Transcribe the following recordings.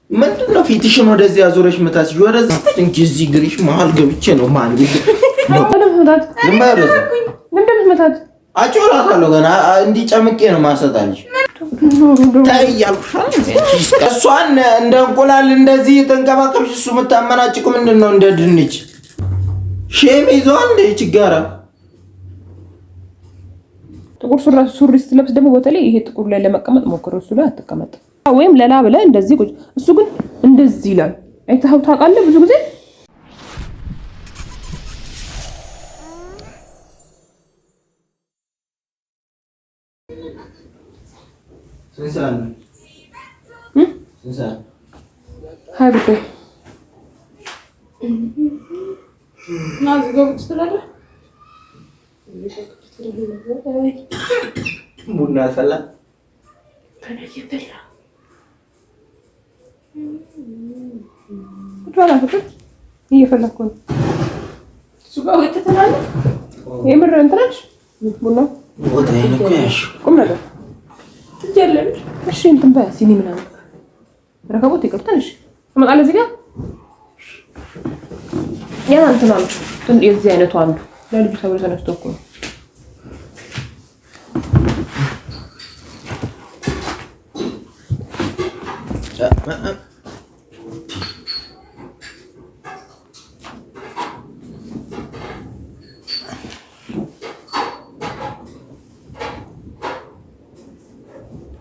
ምንድነው ፊትሽን ወደዚህ አዞረሽ መታስሽ ወደዚህ እንጂ እዚህ ግሪሽ መሀል ገብቼ ነው ማን ምንድነው አጮራታለሁ ገና እንዲህ ጨምቄ ነው ማሰጣልሽ ታያልኩሻል እሷን እንደ እንቁላል እንደዚህ ተንቀባቀብሽ እሱ መታመናጭቁ ምንድነው እንደ ድንች ሼም ይዟል እንደ ችጋራ ጥቁር ሱሪ ስትለብስ ደግሞ በተለይ ይሄ ጥቁር ላይ ለመቀመጥ ሞክረው እሱ ላይ አትቀመጥ ወይም ለላ ብለህ እንደዚህ ቁጭ እሱ ግን እንደዚህ ይላል አይተኸው ታውቃለህ ብዙ ጊዜ ስንሳን ሃይ ብቻ ናዝ ገብት ትላለህ ቡና ፈላ ተነየተላ ወጣላ ፍቅር እየፈለኩ ነው ሱጋ ወጥተናል የምር እንትናሽ ቡና ወጣይ ነው ያሽ ቁም ነገር ትጀለል እሺ እንትን በሲኒ ምናምን ረከቦት ይቀርታልሽ ተመጣለ እዚህ ጋር ያ እንትን አሉ የዚህ አይነቱ አንዱ ለልጁ ተብሎ ተነስቶ እኮ ነው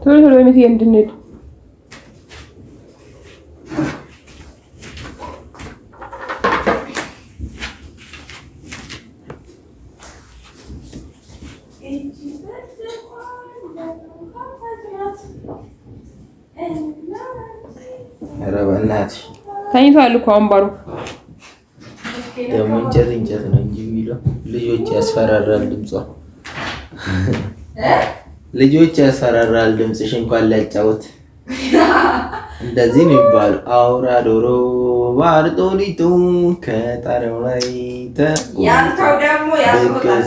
ቶሎ በሚት እንድንሄድ ረበናት ታይቷል እኮ አምባሩ ደግሞ እንጨት ነው እንጂ የሚለው ልጆች ያስፈራራል ድምጿ ልጆች ያስፈራራል ድምጽሽ እንኳን ላጫውት እንደዚህ ነው ይባል አውራ ዶሮ ባርጦሊቱ ከጣሪያው ላይ ያንተው ደግሞ ያስወጣል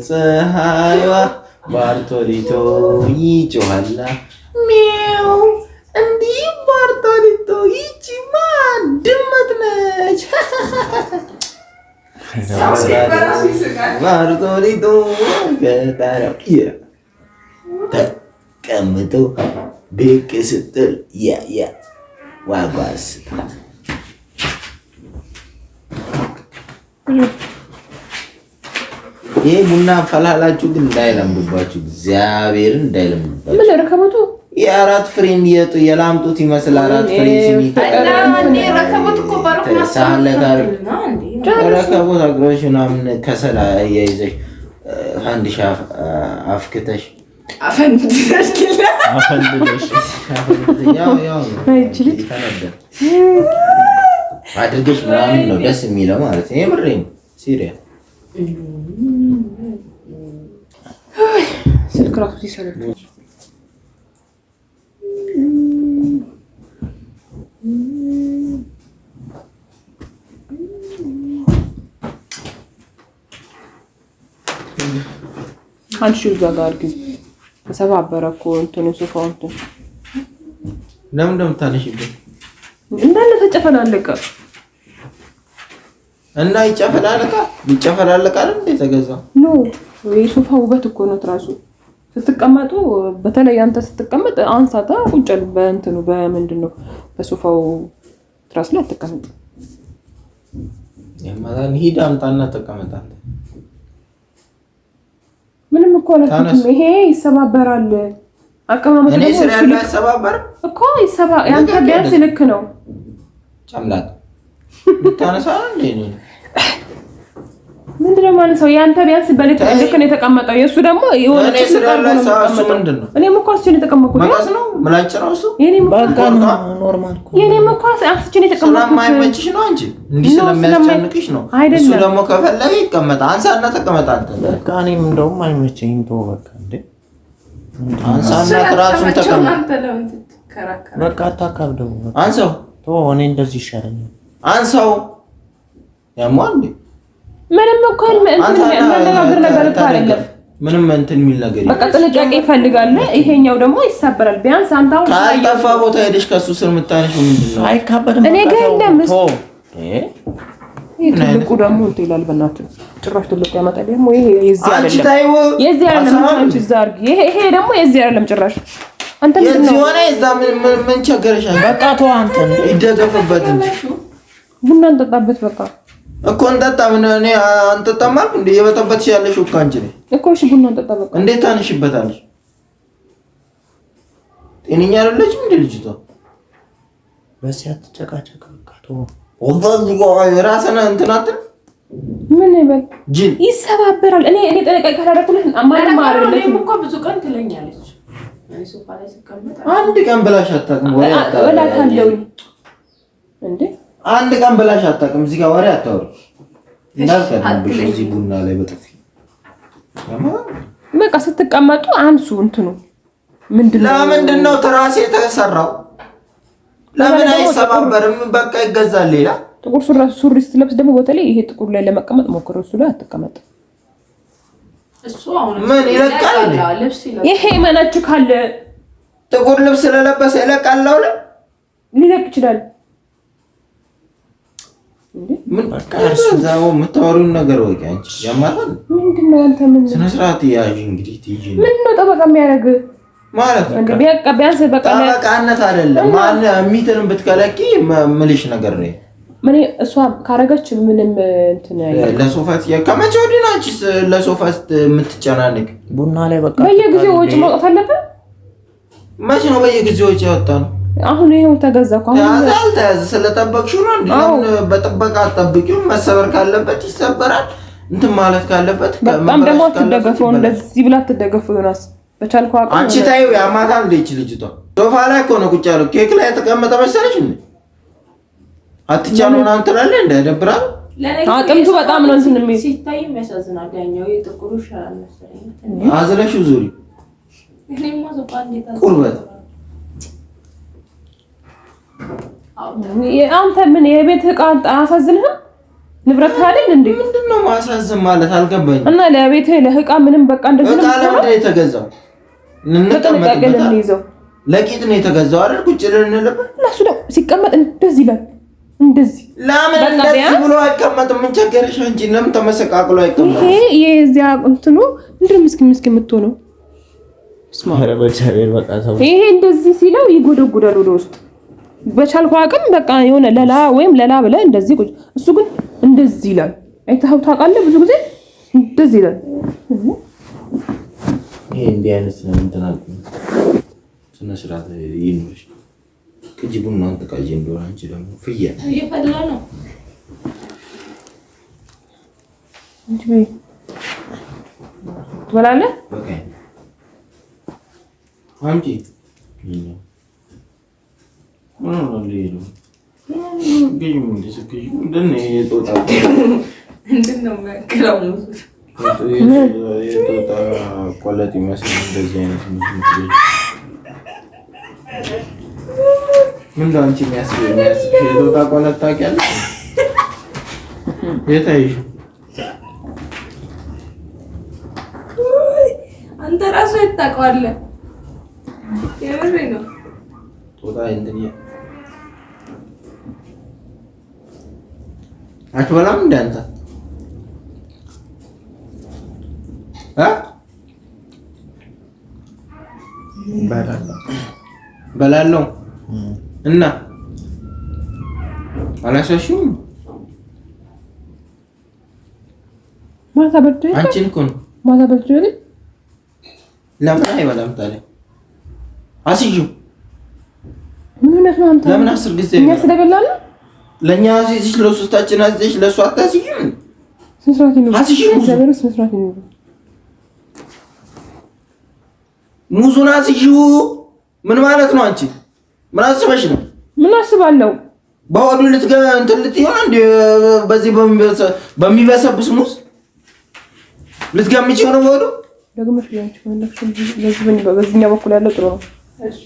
ፀሐይዋ ባርጦሊቶ ይጮሃላ ሚው እንዲህ ባርጦሊቶ ይቺ ማን ድመት ነች ባርጦሊቶ ከጣሪያው ተቀምጦ ብቅ ስትል ያ ዋጓስ ይሄ ቡና ፈላላችሁ ግን እንዳይለምዱባችሁ እግዚአብሔርን እንዳይለምዱባችሁ ምን ረከቦቱ የአራት ፍሬን የላምጡት ይመስል አራት ፍሬን ሲሚታራ እንዴ ረከቦት እኮ ባረኩና ረከቦት አግሮሽ ምናምን ከሰላ ያይዘሽ አንድ ሻፍ አፍክተሽ አፈንድሽ ያው አድርገሽ ምናምን ነው ደስ የሚለው ማለት ነው የምሬን ሲሪየስ ስልክ ራሱ ሲሰለች አንቺ ጋር አድርጊ ተሰባበረ እኮ እንትኑ ሶፋው እንትን ለምን እንደምታነሺበት እንዳለ ተጨፈላለቀ እና ይጨፈላለቃል እንዴ ተገዛው ኖ የሶፋው ውበት እኮ ነው ትራሱ ስትቀመጡ በተለይ አንተ ስትቀመጥ አንሳታ ቁጭል በእንትኑ በምንድነው በሶፋው ትራስ ላይ ተቀመጥ የማዳን ሂድ አምጣና ተቀመጥ አንተ ምንም እኮ አላልኩም ይሄ ይሰባበራል አቀማመጥ ነው እኔ ስለ ያሰባበር እኮ ያንተ ቢያንስ ልክ ነው ጨምላቅ ታነሳ እንዴ ነው ምንድነው ማለት ነው ያንተ ቢያንስ በልክ ነው የተቀመጠው የሱ ደግሞ የሆነ እኔ ስለ ያሰባሱ ምንድነው እኔም እኮ አስችል የተቀመጥኩት ማለት ነው ምላጭ ነው እሱ የኔም በቃ ኖርማል እኮ የኔም እኮ አስችል የተቀመጥኩት ስለማይመችሽ ነው እንጂ እንዲህ ስለሚያስጨንቅሽ ነው እሱ ደግሞ ከፈለገ ይቀመጣ አንሳና ተቀመጣ አንተ በቃ እኔም እንደውም አይመቸኝም ተው በቃ እንዴ አንሳና ትራሱን ተቀመጥ በቃ አታካብደው አንሳው ተው እኔ እንደዚህ ይሻለኛል አንሳው ያሟል እንዴ ምንም እኮ እንትን የሚያነጋግር ነገር እኮ አይደለም ምንም እንትን የሚል ነገር በቃ ጥንቃቄ ይፈልጋል። ይሄኛው ደግሞ ይሰበራል። ቢያንስ አንተ አሁን ካልጠፋ ቦታ ሄደሽ ከሱ ስር ምታነሽው ምንድነው? አይካበድም። እኔ ጋር የለም። ይሄ ትልቁ ደግሞ እንትን ይላል። በእናትህ ጭራሽ ትልቁ ያመጣል። ደግሞ ይሄ የዚህ አይደለም፣ የዚህ አይደለም። አንቺ ዛርግ ይሄ ደግሞ የዚህ አይደለም ጭራሽ። አንተ ምንድን ነው የሆነ እዛ ምን ቸገረሻል? በቃ ተው አንተ ይደገፍበት እንጂ ቡና እንጠጣበት በቃ እኮ እንጠጣ። ምን እኔ አንጠጣም አልኩ እንዴ? የበጠበትሽ ያለሽ እኮ አንቺ ነሽ እኮ። እሺ ቡና እንጠጣ በቃ። እንዴት ታንሽበታለሽ? ጤነኛ አይደለችም እንዴ ልጅቷ? በዚህ አትጨቃጨቅ በቃ ተው። ወላሂ ራስና እንትናት ምን ይበል ጂን ይሰባበራል። እኔ ጥንቃቄ ካላደረኩልህ ማንም አይደለም እኮ ብዙ ቀን ትለኛለች። እኔ ሶፋ ላይ ስቀመጥ አንድ ቀን ብላሽ አታውቅም። ወሬ አታውቅም እንዴ? አንድ ቀን ብላሽ አታውቅም። እዚህ ጋር ወሬ አታውሪ እንዳልከዳብሽ እዚህ ቡና ላይ በጥፊ በቃ ስትቀመጡ አንሱ። እንትኑ ለምንድነው ትራስ የተሰራው? ለምን አይሰባበርም? በቃ ይገዛል ሌላ ጥቁር ሱሪ ስትለብስ ደግሞ በተለይ ይሄ ጥቁር ላይ ለመቀመጥ ሞክር። እሱ ላይ አትቀመጥ። እሱ አሁን ምን ይለቃል? ይሄ መነጭ ካለ ጥቁር ልብስ ስለለበሰ ይለቃል። ሊለቅ ይችላል እንዴ? ምን አርሱዛው የምታወሪውን ነገር ወቂ አንቺ ያማታል። ምንድነው አንተ? ምን ስነ ስርዓት ያዥ እንግዲህ ትይጂ ምንድነው ጠበቃ የሚያደርግ ማለት ነው? እንዴ ቢያንስ በቃ ጠበቃነት አይደለም። ማን የሚትን ብትከለቂ ምልሽ ነገር ነው። ምን እሷ ካረጋች ምንም እንትን ለሶፋት ከመቼ ወዲህ ነው አንቺ ለሶፋት የምትጨናነቅ? ቡና ላይ በቃ በየጊዜው ወጪ ማውጣት አለበት። መቼ ነው በየጊዜው ወጪ ያወጣነው? አሁን ይሄው ተገዛ እኮ አሁን ተያዘ። ስለጠበቅሽው ነው እንዴ? ለምን በጥበቃ አትጠብቂው? መሰበር ካለበት ይሰበራል። እንትን ማለት ካለበት በጣም ደግሞ አትደገፈው። እንደዚህ ብላ አትደገፈው። ዮናስ በቻልኩ አቅም አንቺ ታዩ ያማታል። ልጅ ልጅቷ ሶፋ ላይ እኮ ነው ቁጭ ያለው። ኬክ ላይ የተቀመጠ መሰለሽ እንዴ? አትቻለው ነው ትላለህ። እንደደብራል አጥንቱ በጣም ነው እንትን የሚል ሲታይም ያሳዝናል። ያኛው የጥቁሩ ይሻላል መሰለኝ። አዝለሽው ዙሪ እኔማ ሶፋ እንዴት ቁርበት አንተ ምን የቤት ዕቃ አሳዝንህ? ንብረት አይደል እንዴ? ምንድነው ማሳዘን ማለት አልገባኝም። እና ለቤት ለዕቃ ምንም በቃ እንደዚህ ነው። ዕቃ ለምን የተገዛው? እንንቀመጥበት ለቂጥ ነው የተገዛው አይደል? ቁጭ ልንልበት እሱ ደግሞ ሲቀመጥ እንደዚህ ይላል። እንደዚህ ለምን እንደዚህ ብሎ አይቀመጥም? ምን ቸገረሽ አንቺ? ለምን ተመሰቃቅሎ አይቀመጥም? ይሄ የዚያ እንትኑ እንደም ምስኪን የምትሆነው ይሄ እንደዚህ ሲለው ይጎደጉዳል ወደ ውስጥ። በቻልኩ አቅም በቃ የሆነ ለላ ወይም ለላ ብለህ እንደዚህ ቁጭ። እሱ ግን እንደዚህ ይላል። አይተኸው ታውቃለህ? ብዙ ጊዜ እንደዚህ ይላል። ይሄ እንዲህ አይነት ነው እንትን አልኩ። ስነ ስርዓት ይኑርሽ። ቅጂ ቡናውን ተቃጂ እንደሆነ አንቺ ደግሞ ፍየል እየፈላ ነው እንጂ ትበላለህ። ኦኬ አንቺ ቆለጥ ይመስል እንደዚህ አይነት ምን አንቺ የሚያስብ የጦጣ ቆለጥ ታውቂያለሽ? የት አይሽው? አንተ ራስህ ታውቀዋለህ። የምሬ ነው። ጦጣ እንትን አትበላም እንደ አንተ በላለሁ እና አላሻሽም። ማታ በልቶ አንቺን እኮ ነው ማታ በልቶ ለምን አይበላም ታዲያ? አስይው ምን ነው አንተ ለምን 10 ጊዜ እኛ ስለበላን ለኛ አስይሽ ለሶስታችን አስይሽ ለሷ አታስይም? ስንት ነው አስይው ስንት ነው ሙዙን አስይው ምን ማለት ነው? አንቺ ምን አስበሽ ነው? ምን አስባለሁ? በሆዱ ልትገባ እንትን ልትይሆን እንዴ? በዚህ በሚበሰብስ ሙዝ ልትገምጪው ነው በሆዱ? ደግመሽ ሊያንቺ ማለት ነው። በዚህኛው በኩል ያለው ጥሩ ነው። እሺ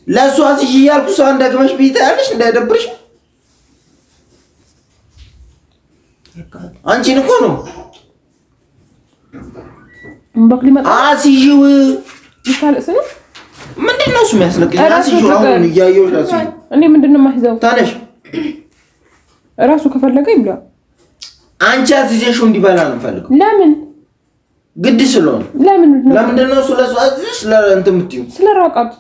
ለሷ አስይሽ እያልኩ እሷን ደግመሽ ቢታያለሽ እንዳይደብርሽ። አንቺን እኮ ነው እምባክ ሊመጣ አስይው ይታለስ ነው ምንድነው እሱ የሚያስለቅኝ? አስይው አሁን እያየው አስይው እኔ ምንድነው ማይዘው ታነሽ ራሱ ከፈለገ ይብላ። አንቺ አዝዤሽው እንዲበላ ነው ፈልገው። ለምን ግድ ስለሆነ ለምንድነው እሱ ለሱ አዝዤሽ ለእንትን የምትይው? ስለራቃት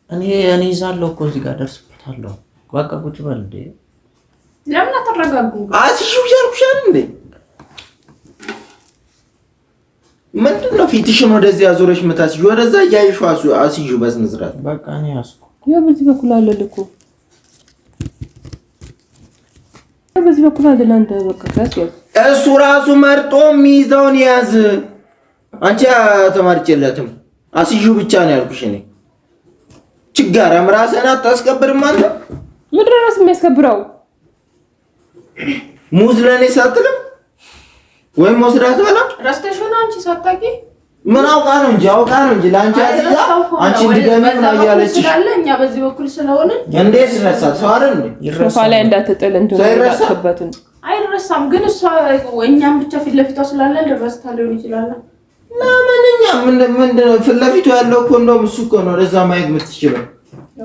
እኔ ይዛለሁ እኮ እዚህ ጋር ደርስበታለሁ። በቃ ቁጭ በል እንዴ። ለምን አትረጋጉ? አስይው ያልኩሻል እንዴ። ምንድነው ፊትሽን ወደዚህ አዞረሽ መታስይው? ወደዛ እያይሽው አስይው በስነ ስርዓት። በቃ እኔ ያስኩ ያው በዚህ በኩል አለልኩ በዚህ በኩል አይደለም። አንተ በቃ ያስያዝ እሱ ራሱ መርጦ የሚይዘውን ያዝ። አንቺ ተማርጨለትም አስይው ብቻ ነው ያልኩሽ። እኔ ችጋራም ራስህን አታስከብርም አንተ። ምንድን ነው ራስ የሚያስከብረው? ሙዝ ለኔ ሳትልም ወይም ወስዳት በላ ረስተሽ ነው አንቺ ሳታቂ ምን አውቃ ነው እንጂ አውቃ ነው እንጂ ላንቺ አዝዛ አንቺ ድገሚ ነው ያለች ይችላል። እኛ በዚህ በኩል ስለሆነ እንዴት ይረሳል? ሰው አይደል ሶፋ ላይ እንዳትጥል እንትን ያለበትን አይረሳም። ግን እሷ እኛም ብቻ ፊት ለፊቷ ስላለ ልረስታ ሊሆን ይችላል። ለማንኛ ምንድነው ፊት ለፊቱ ያለው እኮ እንደውም እሱ እኮ ነው ለዛ ማየት የምትችለው።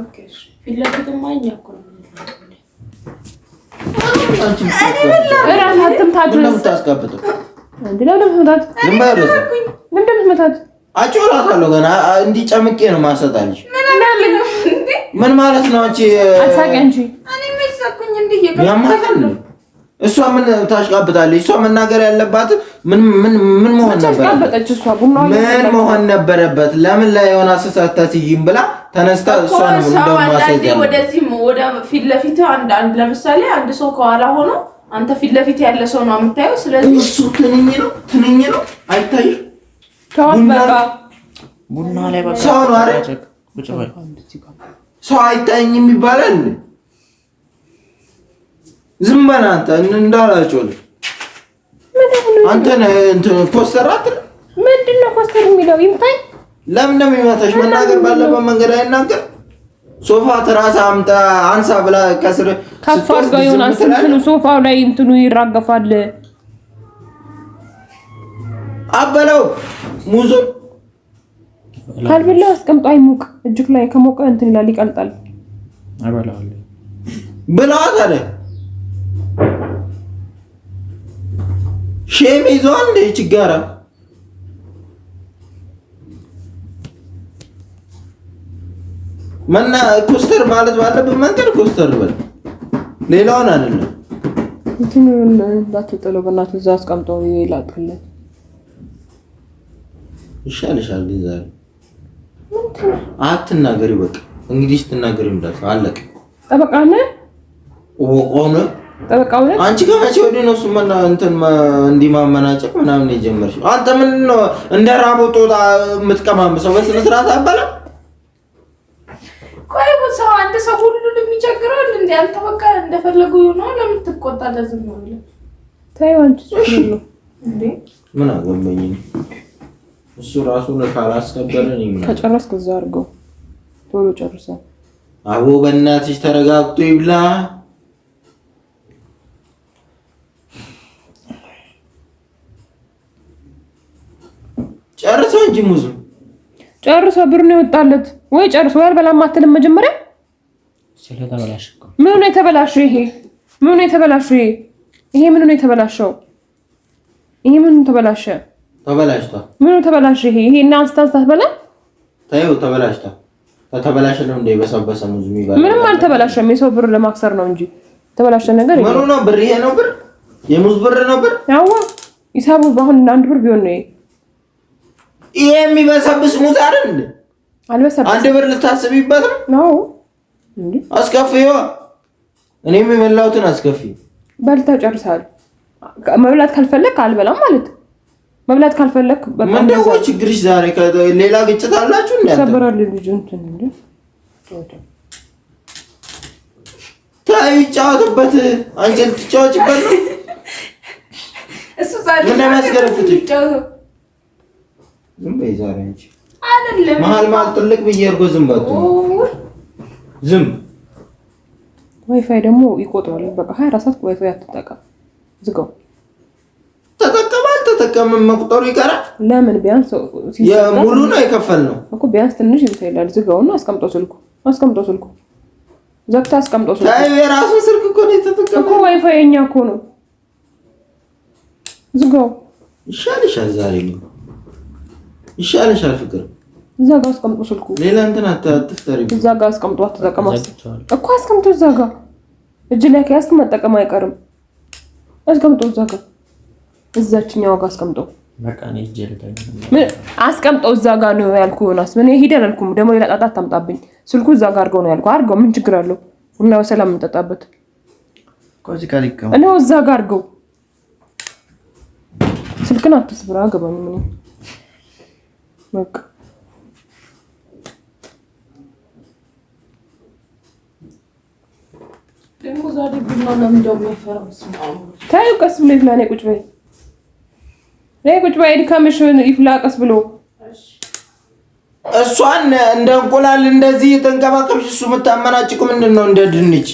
ኦኬ ፊት ለፊቱ ማኛ እኮ ነው አንቺ ራሳትም ታድርስ ታስቀብጠው እንዴ ለምታት ለምታት አጭውላታለሁ ገና እንዲህ ጨምቄ ነው ማሰጣልሽ። ምን ማለት ነው? አንቺ አሳቂ አንቺ እኔ መስኩኝ እንዴ ያማታል። እሷ ምን ታሽቃብጣለች? እሷ መናገር ያለባት ምን መሆን ነበረበት? ምን መሆን ነበረበት? ለምን ላይ የሆነ አሰሳታትይም ብላ ተነስታ እሷ ነው እንደማሳየት ወደዚህ ወደ ፊት ለፊት አንድ ለምሳሌ አንድ ሰው ከኋላ ሆኖ አንተ ፊት ለፊት ያለ ሰው ነው የምታየው። ስለዚህ እሱ ትንኝ ነው አይታይም። ተዋት በቃ ቡና ላይ በቃ ሰው ነው አይደል? ቁጭ በል ሰው አይታይም ይባላል። ዝም በል አንተ እንዳላጮል አንተ እንትን ፖስተር አትል። ምንድነው ፖስተር የሚለው? ይምታይ ለምን ነው የሚመታሽ? መናገር ባለበት መንገድ አይናገር። ሶፋ ትራስ አምጣ አንሳ ብላ ከስር ከፋስ ጋር ይሆን አንስተን ሶፋው ላይ እንትኑ ይራገፋል። አበለው ሙዙ ካልበላ አስቀምጦ አይሙቅ። እጅክ ላይ ከሞቀ እንትን ይላል ይቀልጣል። አበላው ብላት አለ ሼም ይዟል እንደ ችጋራ መና ኮስተር ማለት ባለበት መንገድ ኮስተር በል ሌላውን አይደለም። እንትኑ እንዳትጥለው በእናትህ እዛ አስቀምጠው ይላጥልህ ይሻልሻል። ዛሬ አትናገሪ በቃ እንግዲህ ስትናገሪ እንዳት አለቀ። ጠበቃ ነህ ወቆነ ጠበቃው ነህ አንቺ ከመቼ ወዲህ ነው እሱማ እንትን እንዲማመናጨቅ ምናምን የጀመርሽው? አንተ ምን ነው እንደ ራቦ ጦጣ የምትቀማምሰው? በስነ ስርዓት አባላ ቆይ ሰው አንድ ሰው ሁሉንም ይቸግራል እንዴ? አንተ በቃ እንደፈለጉ ነው። ለምን ትቆጣለህ? ዝም ብለህ ተይው አንቺ ነው እንዴ? ምን አገባኝ እሱ ራሱን ካላስከበረኝ ምን ከጨረስክ እዛ አድርገው ቶሎ ጨርሰህ። አቦ በእናትሽ ተረጋግቶ ይብላ። ጨርሰው እንጂ ሙዙ ጨርሰው ብር ነው የወጣለት ወይ ጨርሶ ያልበላም አትልም መጀመሪያ ስለተበላሽ እኮ ምን ነው የተበላሸው? ምን ነው የተበላሸው? ይሄ ምን ነው የተበላሸው? ይሄ ምን ተበላሸ? ተበላሽቷል። ምን ነው ተበላሸ? ይሄ እና አንስታንስታት በላ ታየው ተበላሽቷል። ተበላሸ ነው እንደ በሰበሰ ሙዝ የሚባል ምንም አልተበላሸም። የሰው ብር ለማክሰር ነው እንጂ ተበላሸ ነገር ምኑ ነው? ብር ይሄ ነው ብር የሙዝ ብር ነው ብር ያዋ ሂሳቡ ባሁን አንድ ብር ቢሆን ነው ይሄ የሚበሰብስ ሙዝ አይደል እንዴ? አልበሰብስ አንድ ብር ልታስቢበት ነው እንዴ? አስከፊው እኔም የበላሁትን አስከፊ በልታ ጨርሳል። መብላት ካልፈለክ አልበላም ማለት መብላት ካልፈለክ በቃ ምንድነው ችግርሽ? ዛሬ ሌላ ግጭት አላችሁ እንዴ? ሰበራል ልጅ እንትን እንዴ ታይ ጫወትበት አንጀል ትጫወችበት ነው እሱ ዛሬ ምን ያስገርፍት ዝም በይ ዛሬ እንጂ አይደለም መሀል ጥልቅ ብዬ እርጎ ዝም ባቱ ዝም ዋይፋይ ደግሞ ይቆጥራል። በቃ 24 ሰዓት ዋይፋይ አትጠቀም ዝጋው። ተጠቀማል እንደተጠቀምን መቁጠሩ ይቀራል። ለምን ቢያንስ የሙሉ ነው የከፈልነው እኮ ቢያንስ ትንሽ ይታይላል። ዝጋውና አስቀምጠው ስልኩ ዘግታ አስቀምጠው ስልኩ። አይ የራሱ ስልክ እኮ ነው የተጠቀመው እኮ ዋይፋይ የኛ እኮ ነው። ዝጋው ይሻልሻል። ዛሬ ነው ይሻልሻል። ፍቅር እዛ ጋር አስቀምጠው ስልኩ። ሌላ እንትን አትፍጠሪ። እዛ ጋር አስቀምጠው አትጠቀማስ እኮ አስቀምጠው እዛ ጋር እጅ ላይ ከያዝክ መጠቀም አይቀርም። አስቀምጠው እዛ ጋር እዛችኛው ጋር አስቀምጠው። በቃ ነው ይጀልታኝ አስቀምጠው እዛ ጋር ነው ያልኩህ። ሆናስ ምን ሄደን አልኩም። ደግሞ ሌላ ጣጣ አታምጣብኝ። ስልኩ እዛ ጋር አድርገው ነው ያልኩህ። አድርገው ምን ችግር አለው? ቡና በሰላም እንጠጣበት። ኮዚ ካሊካ እኔ እዛ ጋር አድርገው። ስልክን አትስብራ። አገባኝ ምን በቃ ደግሞ ዛሬ ቡና ለምን እንደሚያፈራው ታዩ። ቀስ ብሎ ይፍላ። ነይ ቁጭ በይ ድካምሽን ይፍላ ቀስ ብሎ። እሷን እንደ እንቁላል እንደዚህ ተንቀባቀብሽ። እሱ የምታመናጭቁ ምንድን ነው? እንደ ድንች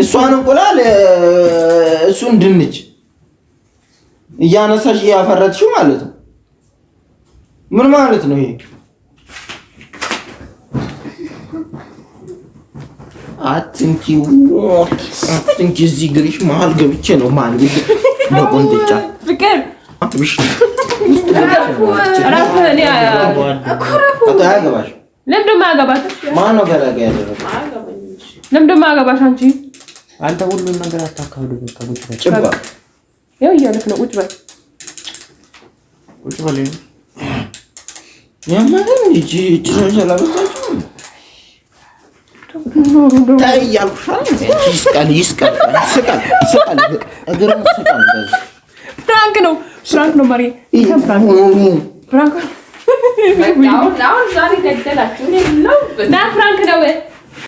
እሷን እንቁላል እሱን ድንች እያነሳሽ እያፈረጥሽው ማለት ነው። ምን ማለት ነው ይሄ? አትንኪ እዚህ ግሪሽ መሀል ገብቼ ነው ማለት በቆንጥጫ ፍቅር አትብሽ ማነው ገላጋ ያደረገው? ለምንድን ነው የማያገባሽ? አንተ ሁሉን ነገር አታካብዱ። ጭባ ያው እያለክ ነው። ቁጭ በል ያማንም እጂ ሰላበታችሁ ፍራንክ ነው ማሪ። ፍራንክ ነው